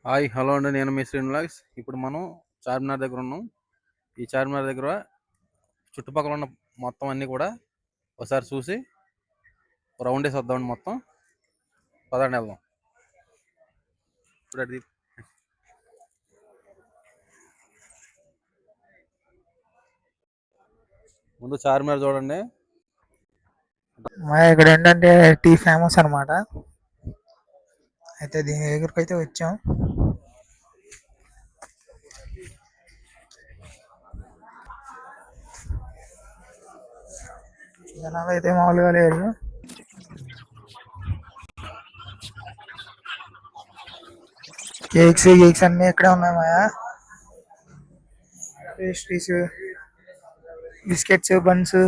Hi hello అండి, నేను మీ శ్రీనివాస్. ఇప్పుడు మనం చార్మినార్ దగ్గర ఉన్నాం. ఈ చార్మినార్ దగ్గర చుట్టుపక్కల ఉన్న మొత్తం అన్నీ కూడా ఒకసారి చూసి రౌండ్ వేసి వద్దామండి. మొత్తం పదండి వెళ్దాం. ఇప్పుడు అది ముందు చార్మినార్ చూడండి. ఇక్కడ ఏంటంటే టీ ఫేమస్ అనమాట. అయితే దీని దగ్గరికి అయితే వచ్చాం. జనాలు అయితే మామూలుగా లేరు. కేక్స్ అన్ని ఇక్కడే ఉన్నాయి. మాయా పేస్ట్రీస్, బిస్కెట్స్, బన్స్.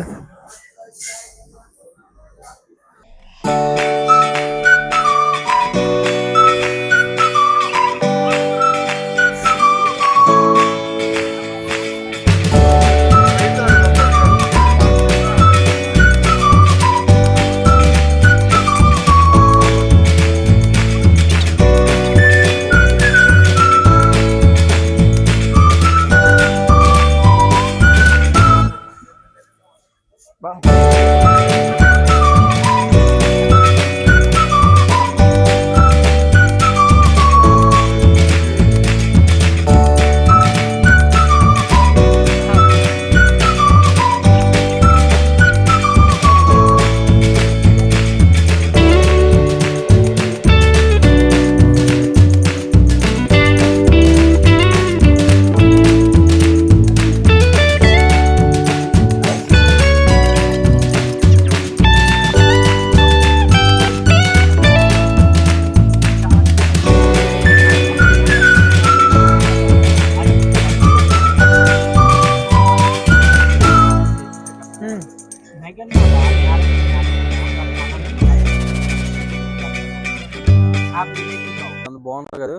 బాగుంటుంది కదా.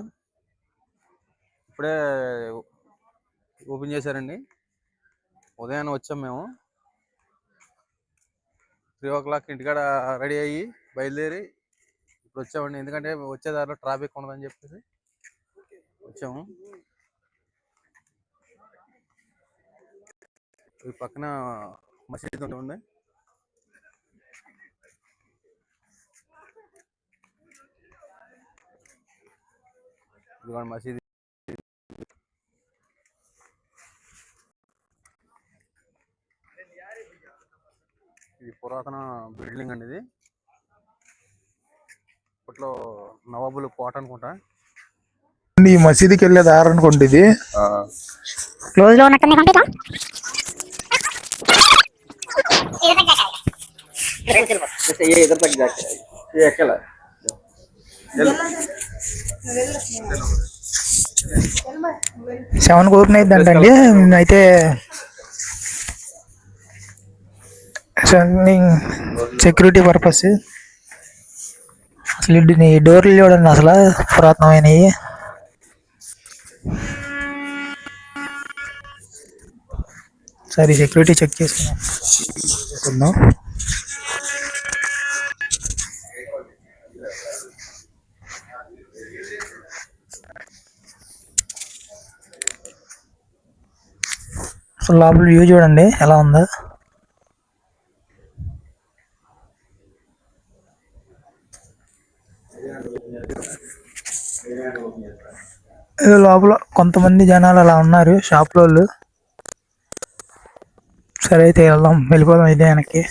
ఇప్పుడే ఓపెన్ చేశారండి. ఉదయాన్నే వచ్చాం మేము. 3 o'clock ఇంటికాడ రెడీ అయ్యి బయలుదేరి ఇప్పుడు వచ్చామండి. ఎందుకంటే వచ్చేదారిలో ట్రాఫిక్ ఉండదని చెప్పేసి వచ్చాము. ఈ పక్కన మసీద్ ఉంటుంది. ఇదిగోండి మసీద్. ఇది పురాతన బిల్డింగ్ అండి. ఇది అప్పట్లో నవాబులు కోట అనుకుంటా. ఈ మసీదుకి వెళ్ళే దారి అనుకోండి. ఇది క్లోజ్ లో ఉన్నట్టుంది. సెవెన్ ఓపెన్ అయిద్దంటండి. అయితే సెక్యూరిటీ పర్పస్. అసలు ఈ డోర్లు చూడండి, అసలు పురాతనమైనవి. సరే సెక్యూరిటీ చెక్ చేసుకున్నాం. అసలు లోపల వ్యూ చూడండి ఎలా ఉందో. లోపల కొంతమంది జనాలు అలా ఉన్నారు, షాప్ వాళ్ళు. సరే అయితే వెళ్దాం, వెళ్ళిపోదాం అయితే వెనక్కి.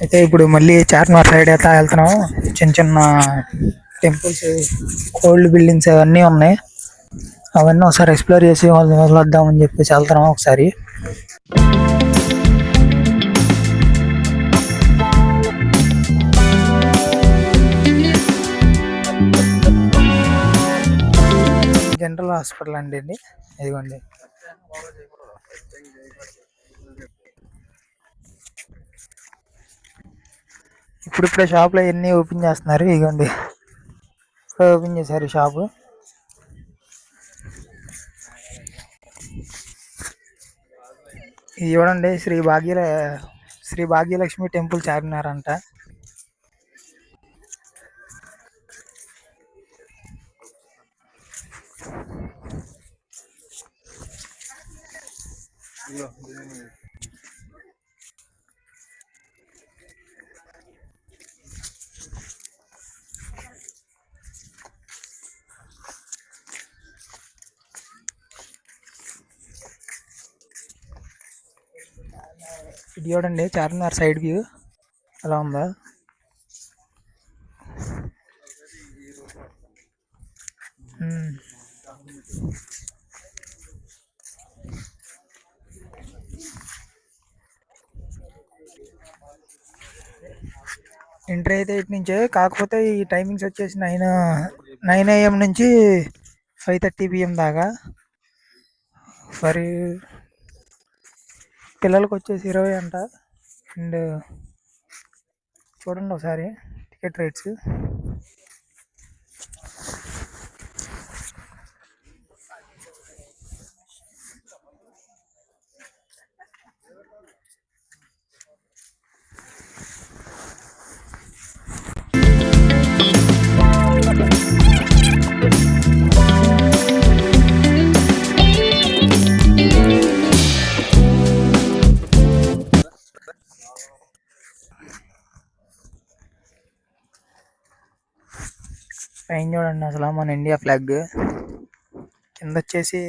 అయితే ఇప్పుడు మళ్ళీ చార్మినార్ సైడ్ అయితే వెళ్తున్నాం. చిన్న చిన్న టెంపుల్స్, ఓల్డ్ బిల్డింగ్స్ అవన్నీ ఉన్నాయి. అవన్నీ ఒకసారి ఎక్స్ప్లోర్ చేసి వద్దామని చెప్పేసి వెళ్తున్నాం ఒకసారి. జనరల్ హాస్పిటల్ అండి. ఇదిగోండి. ఇప్పుడిప్పుడే షాప్లో ఎన్ని ఓపెన్ చేస్తున్నారు. ఇదిగోండి ఇప్పుడే ఓపెన్ చేశారు షాపు. ఇది చూడండి శ్రీ భాగ్యలక్ష్మి టెంపుల్ చార్మినార్ అంట. ఇది చూడండి చార్మినార్ సైడ్ వ్యూ ఎలా ఉందా. ఎంట్రీ అయితే ఇటు నుంచే, కాకపోతే ఈ టైమింగ్స్ వచ్చేసి 9 AM నుంచి 5:30 PM దాకా. మరి పిల్లలకు వచ్చేసి 20 అంట. అండ్ చూడండి ఒకసారి టికెట్ రేట్స్. పైన చూడండి అసలు మన ఇండియా ఫ్లాగ్, కింద వచ్చేసి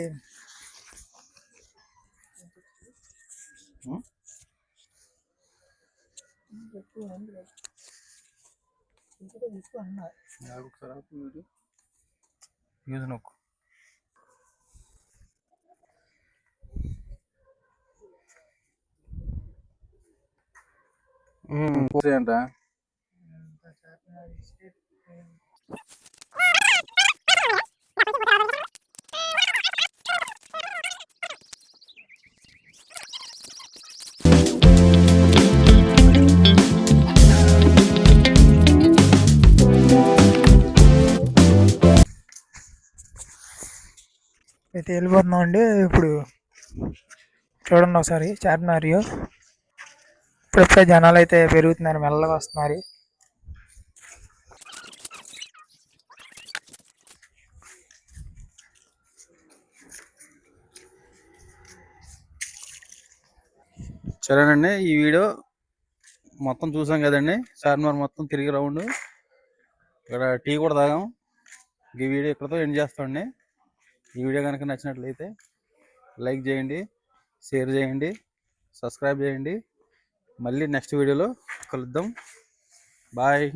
అంట. అయితే వెళ్ళిపోతున్నాం అండి. ఇప్పుడు చూడండి ఒకసారి చార్మినార్. ఇప్పుడెప్పుడే జనాలు అయితే పెరుగుతున్నారు, మెల్లగా వస్తున్నారు. సరేనండి, ఈ వీడియో మొత్తం చూసాం కదండి. చార్మినార్ మొత్తం తిరిగి రౌండ్, ఇక్కడ టీ కూడా తాగాం. ఈ వీడియో ఇక్కడతో ఎండ్ చేస్తామండి. ఈ వీడియో కనుక నచ్చినట్లయితే లైక్ చేయండి, షేర్ చేయండి, సబ్స్క్రైబ్ చేయండి. మళ్ళీ నెక్స్ట్ వీడియోలో కలుద్దాం. బాయ్.